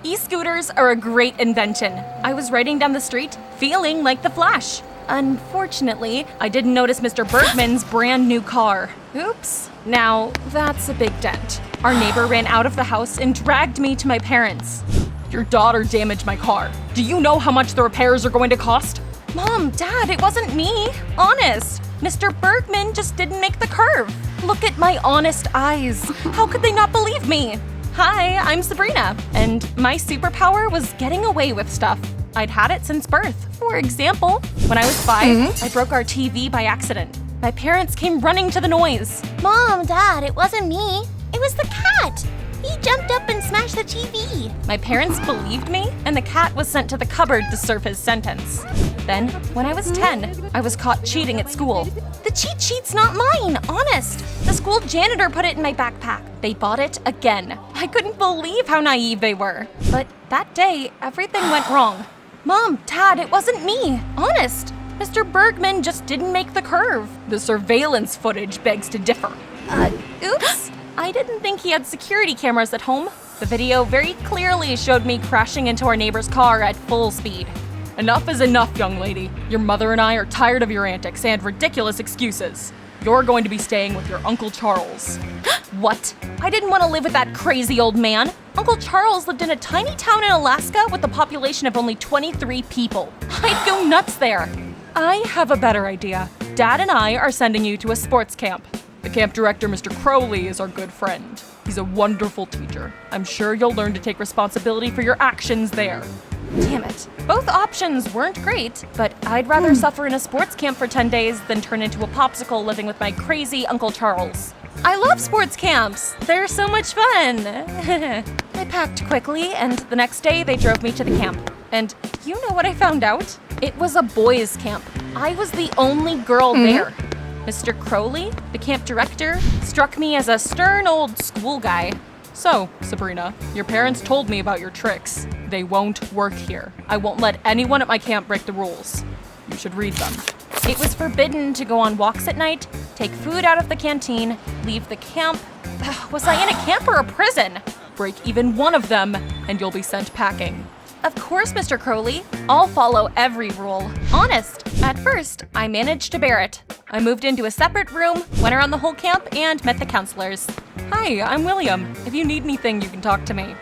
E-scooters are a great invention. I was riding down the street, feeling like the Flash. Unfortunately, I didn't notice Mr. Bergman's brand new car. Oops. Now, that's a big dent. Our neighbor ran out of the house and dragged me to my parents. Your daughter damaged my car. Do you know how much the repairs are going to cost? Mom, Dad, it wasn't me. Honest. Mr. Bergman just didn't make the curve. Look at my honest eyes. How could they not believe me? Hi, I'm Sabrina, and my superpower was getting away with stuff. I'd had it since birth. For example, when I was 5, I broke our TV by accident. My parents came running to the noise. Mom, Dad, it wasn't me. It was the cat. He jumped up and smashed the TV. My parents believed me, and the cat was sent to the cupboard to serve his sentence. Then, when I was 10, I was caught cheating at school. The cheat sheet's not mine, honest. The school janitor put it in my backpack. They bought it again. I couldn't believe how naive they were. But that day, everything went wrong. Mom, Dad, it wasn't me, honest. Mr. Bergman just didn't make the curve. The surveillance footage begs to differ. Oops. I didn't think he had security cameras at home. The video very clearly showed me crashing into our neighbor's car at full speed. Enough is enough, young lady. Your mother and I are tired of your antics and ridiculous excuses. You're going to be staying with your Uncle Charles. What? I didn't want to live with that crazy old man. Uncle Charles lived in a tiny town in Alaska with a population of only 23 people. I'd go nuts there. I have a better idea. Dad and I are sending you to a sports camp. The camp director, Mr. Crowley, is our good friend. He's a wonderful teacher. I'm sure you'll learn to take responsibility for your actions there. Damn it. Both options weren't great, but I'd rather suffer in a sports camp for 10 days than turn into a popsicle living with my crazy Uncle Charles. I love sports camps. They're so much fun. I packed quickly, and the next day they drove me to the camp. And you know what I found out? It was a boys' camp. I was the only girl there. Mr. Crowley, the camp director, struck me as a stern old school guy. So, Sabrina, your parents told me about your tricks. They won't work here. I won't let anyone at my camp break the rules. You should read them. It was forbidden to go on walks at night, take food out of the canteen, leave the camp. Was I in a camp or a prison? Break even one of them, and you'll be sent packing. Of course, Mr. Crowley. I'll follow every rule. Honest. At first, I managed to bear it. I moved into a separate room, went around the whole camp, and met the counselors. Hi, I'm William. If you need anything, you can talk to me.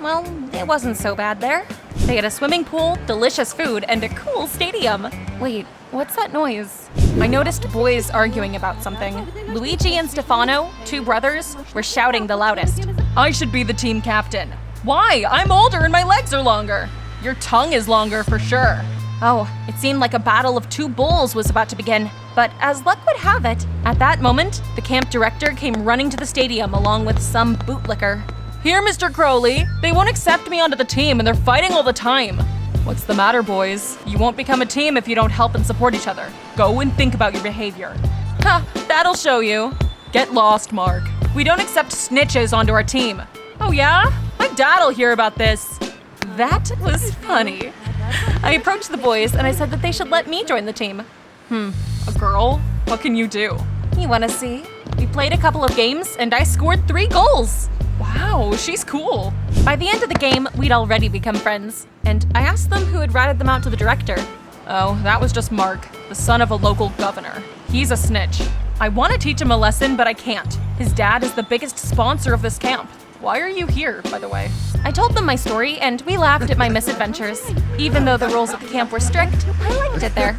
Well, it wasn't so bad there. They had a swimming pool, delicious food, and a cool stadium. Wait, what's that noise? I noticed boys arguing about something. Luigi and Stefano, 2 brothers, were shouting the loudest. I should be the team captain. Why? I'm older and my legs are longer. Your tongue is longer for sure. Oh, it seemed like a battle of 2 bulls was about to begin. But as luck would have it, at that moment, the camp director came running to the stadium along with some bootlicker. Here, Mr. Crowley. They won't accept me onto the team and they're fighting all the time. What's the matter, boys? You won't become a team if you don't help and support each other. Go and think about your behavior. Ha, that'll show you. Get lost, Mark. We don't accept snitches onto our team. Oh yeah? My dad'll hear about this. That was funny. I approached the boys and I said that they should let me join the team. A girl? What can you do? You wanna see? We played a couple of games and I scored 3 goals. Wow, she's cool. By the end of the game, we'd already become friends. And I asked them who had ratted them out to the director. Oh, that was just Mark, the son of a local governor. He's a snitch. I want to teach him a lesson, but I can't. His dad is the biggest sponsor of this camp. Why are you here, by the way? I told them my story, and we laughed at my misadventures. Even though the rules at the camp were strict, I liked it there.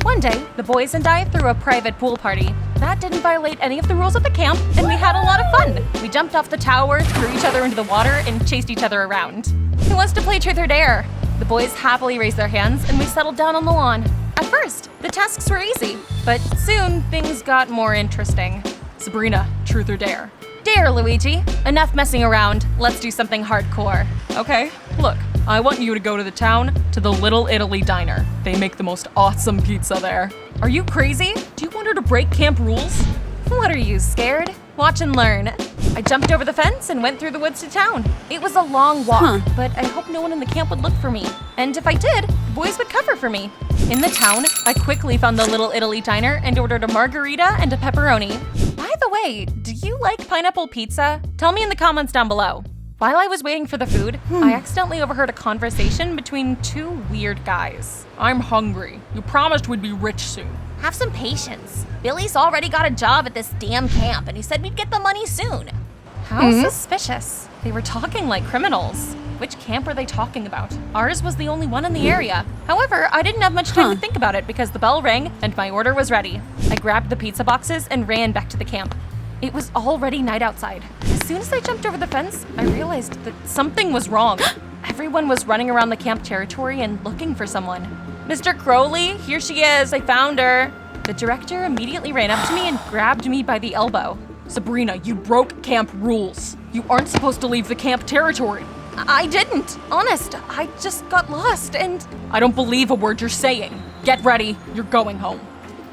One day, the boys and I threw a private pool party. That didn't violate any of the rules at the camp, and we had a lot of fun. We jumped off the tower, threw each other into the water, and chased each other around. Who wants to play truth or dare? The boys happily raised their hands, and we settled down on the lawn. At first, the tasks were easy, but soon things got more interesting. Sabrina, truth or dare? Dare, Luigi. Enough messing around. Let's do something hardcore. Okay, look, I want you to go to the town, to the Little Italy Diner. They make the most awesome pizza there. Are you crazy? Do you want her to break camp rules? What are you, scared? Watch and learn. I jumped over the fence and went through the woods to town. It was a long walk, but I hoped no one in the camp would look for me. And if I did, the boys would cover for me. In the town, I quickly found the Little Italy Diner and ordered a margarita and a pepperoni. By the way, do you like pineapple pizza? Tell me in the comments down below. While I was waiting for the food, I accidentally overheard a conversation between two weird guys. I'm hungry. You promised we'd be rich soon. Have some patience. Billy's already got a job at this damn camp, and he said we'd get the money soon. How suspicious. They were talking like criminals. Which camp were they talking about? Ours was the only one in the area. However, I didn't have much time to think about it because the bell rang and my order was ready. I grabbed the pizza boxes and ran back to the camp. It was already night outside. As soon as I jumped over the fence, I realized that something was wrong. Everyone was running around the camp territory and looking for someone. Mr. Crowley, here she is, I found her. The director immediately ran up to me and grabbed me by the elbow. Sabrina, you broke camp rules. You aren't supposed to leave the camp territory. I didn't. Honest, I just got lost and... I don't believe a word you're saying. Get ready, you're going home.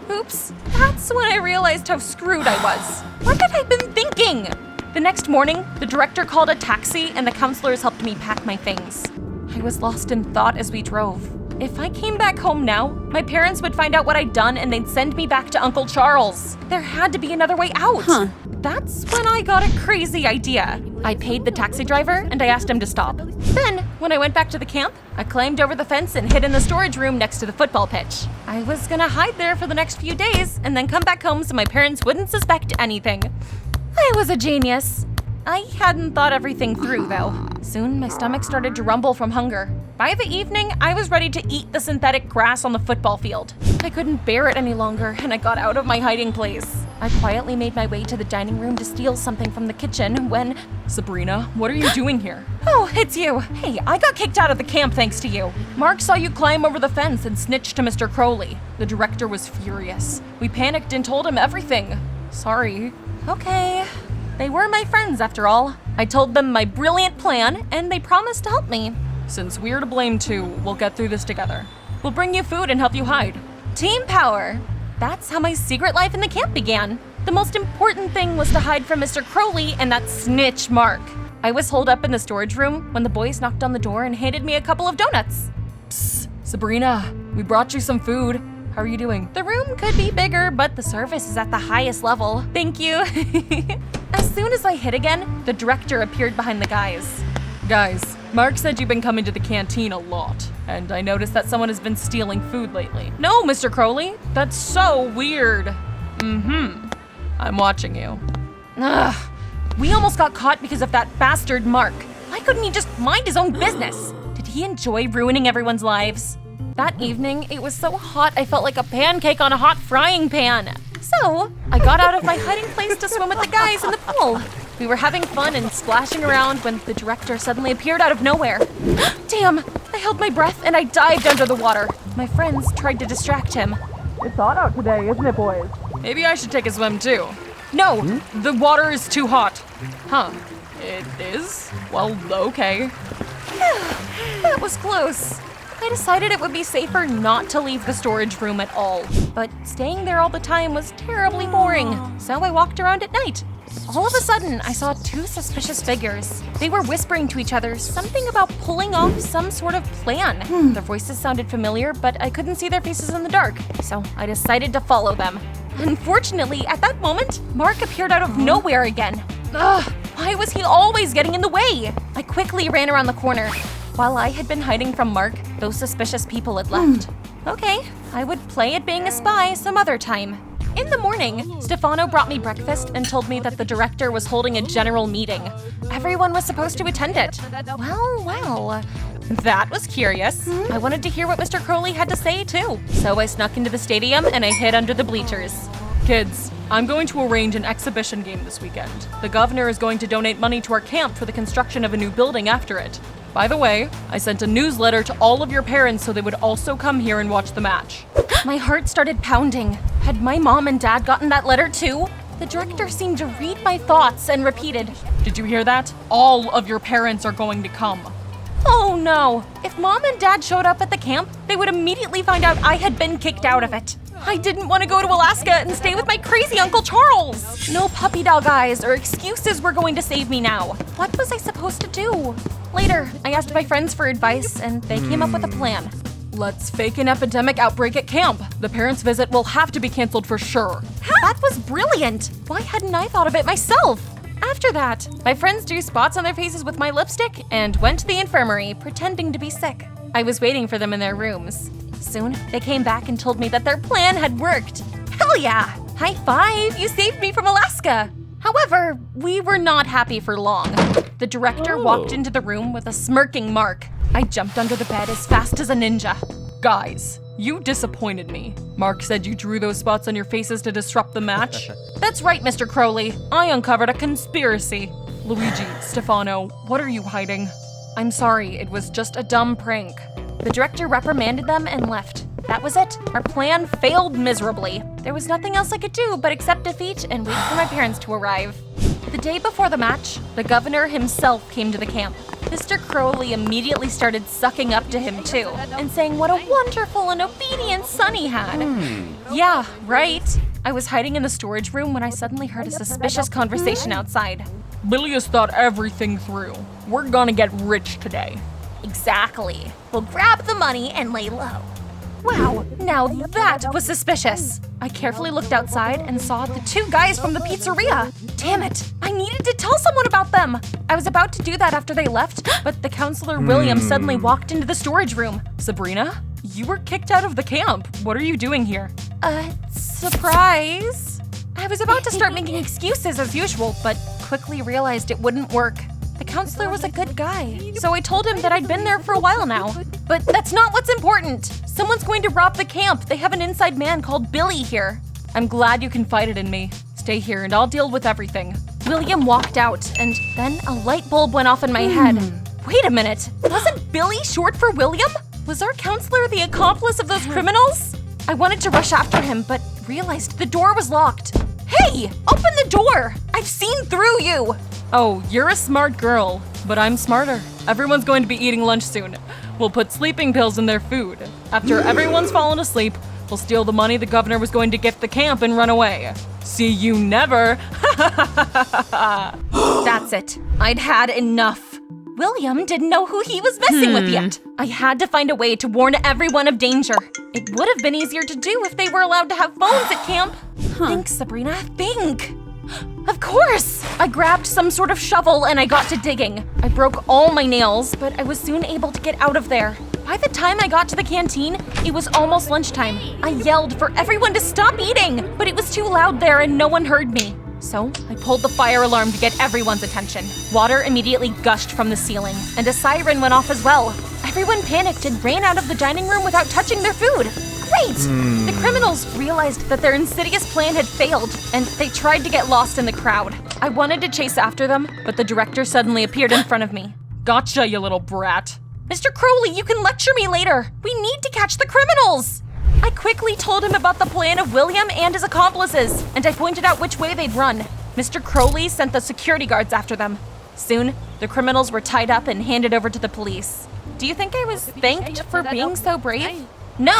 Oops, that's when I realized how screwed I was. What had I been thinking? The next morning, the director called a taxi and the counselors helped me pack my things. I was lost in thought as we drove. If I came back home now, my parents would find out what I'd done and they'd send me back to Uncle Charles. There had to be another way out. That's when I got a crazy idea. I paid the taxi driver and I asked him to stop. Then, when I went back to the camp, I climbed over the fence and hid in the storage room next to the football pitch. I was gonna hide there for the next few days and then come back home so my parents wouldn't suspect anything. I was a genius. I hadn't thought everything through, though. Soon, my stomach started to rumble from hunger. By the evening, I was ready to eat the synthetic grass on the football field. I couldn't bear it any longer, and I got out of my hiding place. I quietly made my way to the dining room to steal something from the kitchen when... Sabrina, what are you doing here? Oh, it's you. Hey, I got kicked out of the camp thanks to you. Mark saw you climb over the fence and snitch to Mr. Crowley. The director was furious. We panicked and told him everything. Sorry. Okay. They were my friends, after all. I told them my brilliant plan, and they promised to help me. Since we're to blame too, we'll get through this together. We'll bring you food and help you hide. Team power! That's how my secret life in the camp began. The most important thing was to hide from Mr. Crowley and that snitch Mark. I was holed up in the storage room when the boys knocked on the door and handed me a couple of donuts. Psst, Sabrina, we brought you some food. How are you doing? The room could be bigger, but the service is at the highest level. Thank you. As soon as I hid again, the director appeared behind the guys. Guys, Mark said you've been coming to the canteen a lot, and I noticed that someone has been stealing food lately. No, Mr. Crowley, that's so weird. I'm watching you. Ugh, we almost got caught because of that bastard Mark. Why couldn't he just mind his own business? Did he enjoy ruining everyone's lives? That evening, it was so hot I felt like a pancake on a hot frying pan. So, I got out of my hiding place to swim with the guys in the pool. We were having fun and splashing around when the director suddenly appeared out of nowhere. Damn, I held my breath and I dived under the water. My friends tried to distract him. It's hot out today, isn't it, boys? Maybe I should take a swim too. No, the water is too hot. Huh, it is? Well, okay. That was close. I decided it would be safer not to leave the storage room at all. But staying there all the time was terribly boring, so I walked around at night. All of a sudden, I saw two suspicious figures. They were whispering to each other something about pulling off some sort of plan. Their voices sounded familiar, but I couldn't see their faces in the dark, so I decided to follow them. Unfortunately, at that moment, Mark appeared out of nowhere again. Ugh, why was he always getting in the way? I quickly ran around the corner. While I had been hiding from Mark, those suspicious people had left. Okay, I would play at being a spy some other time. In the morning, Stefano brought me breakfast and told me that the director was holding a general meeting. Everyone was supposed to attend it. Well. That was curious. I wanted to hear what Mr. Crowley had to say too. So I snuck into the stadium and I hid under the bleachers. Kids, I'm going to arrange an exhibition game this weekend. The governor is going to donate money to our camp for the construction of a new building after it. By the way, I sent a newsletter to all of your parents so they would also come here and watch the match. My heart started pounding. Had my mom and dad gotten that letter too? The director seemed to read my thoughts and repeated, "Did you hear that? All of your parents are going to come." Oh no! If mom and dad showed up at the camp, they would immediately find out I had been kicked out of it. I didn't want to go to Alaska and stay with my crazy Uncle Charles. No puppy dog eyes or excuses were going to save me now. What was I supposed to do? Later, I asked my friends for advice and they came up with a plan. Let's fake an epidemic outbreak at camp. The parents' visit will have to be canceled for sure. That was brilliant. Why hadn't I thought of it myself? After that, my friends drew spots on their faces with my lipstick and went to the infirmary, pretending to be sick. I was waiting for them in their rooms. Soon, they came back and told me that their plan had worked. Hell yeah! High five! You saved me from Alaska! However, we were not happy for long. The director walked into the room with a smirking Mark. I jumped under the bed as fast as a ninja. Guys, you disappointed me. Mark said you drew those spots on your faces to disrupt the match. That's right, Mr. Crowley. I uncovered a conspiracy. Luigi, Stefano, what are you hiding? I'm sorry, it was just a dumb prank. The director reprimanded them and left. That was it. Our plan failed miserably. There was nothing else I could do but accept defeat and wait for my parents to arrive. The day before the match, the governor himself came to the camp. Mr. Crowley immediately started sucking up to him too, and saying what a wonderful and obedient son he had. Yeah, right. I was hiding in the storage room when I suddenly heard a suspicious conversation outside. Billy has thought everything through. We're gonna get rich today. Exactly. We'll grab the money and lay low. Wow, now that was suspicious. I carefully looked outside and saw the two guys from the pizzeria. Damn it, I needed to tell someone about them. I was about to do that after they left, but the counselor William suddenly walked into the storage room. Sabrina, you were kicked out of the camp. What are you doing here? Surprise. I was about to start making excuses as usual, but quickly realized it wouldn't work. The counselor was a good guy, so I told him that I'd been there for a while now. But that's not what's important. Someone's going to rob the camp. They have an inside man called Billy here. I'm glad you confided in me. Stay here and I'll deal with everything. William walked out, and then a light bulb went off in my head. Wait a minute, wasn't Billy short for William? Was our counselor the accomplice of those criminals? I wanted to rush after him, but realized the door was locked. Hey, open the door! I've seen through you! Oh, you're a smart girl, but I'm smarter. Everyone's going to be eating lunch soon. We'll put sleeping pills in their food. After everyone's fallen asleep, we'll steal the money the governor was going to gift the camp and run away. See you never. That's it. I'd had enough. William didn't know who he was messing with yet. I had to find a way to warn everyone of danger. It would have been easier to do if they were allowed to have phones at camp. Think, Sabrina, think. Of course! I grabbed some sort of shovel and I got to digging. I broke all my nails, but I was soon able to get out of there. By the time I got to the canteen, it was almost lunchtime. I yelled for everyone to stop eating, but it was too loud there and no one heard me. So I pulled the fire alarm to get everyone's attention. Water immediately gushed from the ceiling, and a siren went off as well. Everyone panicked and ran out of the dining room without touching their food. Great! The criminals realized that their insidious plan had failed, and they tried to get lost in the crowd. I wanted to chase after them, but the director suddenly appeared in front of me. Gotcha, you little brat. Mr. Crowley, you can lecture me later. We need to catch the criminals. I quickly told him about the plan of William and his accomplices, and I pointed out which way they'd run. Mr. Crowley sent the security guards after them. Soon, the criminals were tied up and handed over to the police. Do you think I was thanked for being so brave? No!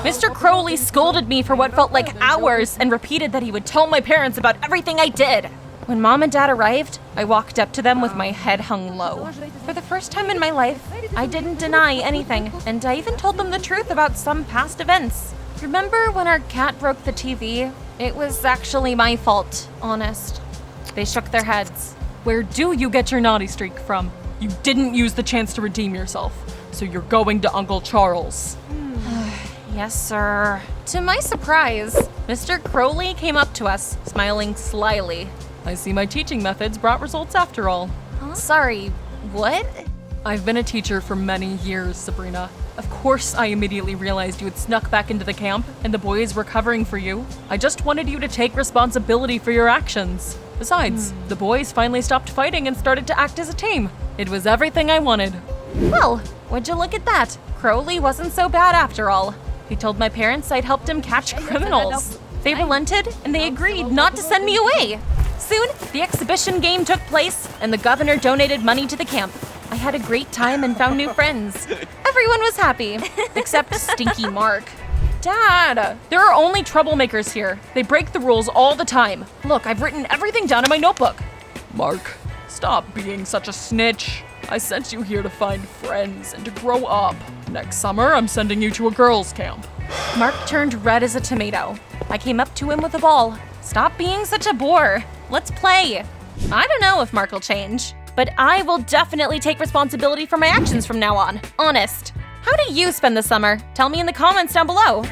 Mr. Crowley scolded me for what felt like hours and repeated that he would tell my parents about everything I did. When Mom and Dad arrived, I walked up to them with my head hung low. For the first time in my life, I didn't deny anything, and I even told them the truth about some past events. Remember when our cat broke the TV? It was actually my fault, honest. They shook their heads. Where do you get your naughty streak from? You didn't use the chance to redeem yourself, so you're going to Uncle Charles. Yes, sir. To my surprise, Mr. Crowley came up to us, smiling slyly. I see my teaching methods brought results after all. Huh? Sorry, what? I've been a teacher for many years, Sabrina. Of course I immediately realized you had snuck back into the camp and the boys were covering for you. I just wanted you to take responsibility for your actions. Besides, the boys finally stopped fighting and started to act as a team. It was everything I wanted. Well, would you look at that? Crowley wasn't so bad after all. He told my parents I'd helped him catch criminals. They relented and they agreed not to send me away. Soon, the exhibition game took place and the governor donated money to the camp. I had a great time and found new friends. Everyone was happy, except Stinky Mark. Dad, there are only troublemakers here. They break the rules all the time. Look, I've written everything down in my notebook. Mark, stop being such a snitch. I sent you here to find friends and to grow up. Next summer, I'm sending you to a girls' camp. Mark turned red as a tomato. I came up to him with a ball. Stop being such a bore. Let's play. I don't know if Mark will change, but I will definitely take responsibility for my actions from now on. Honest. How do you spend the summer? Tell me in the comments down below.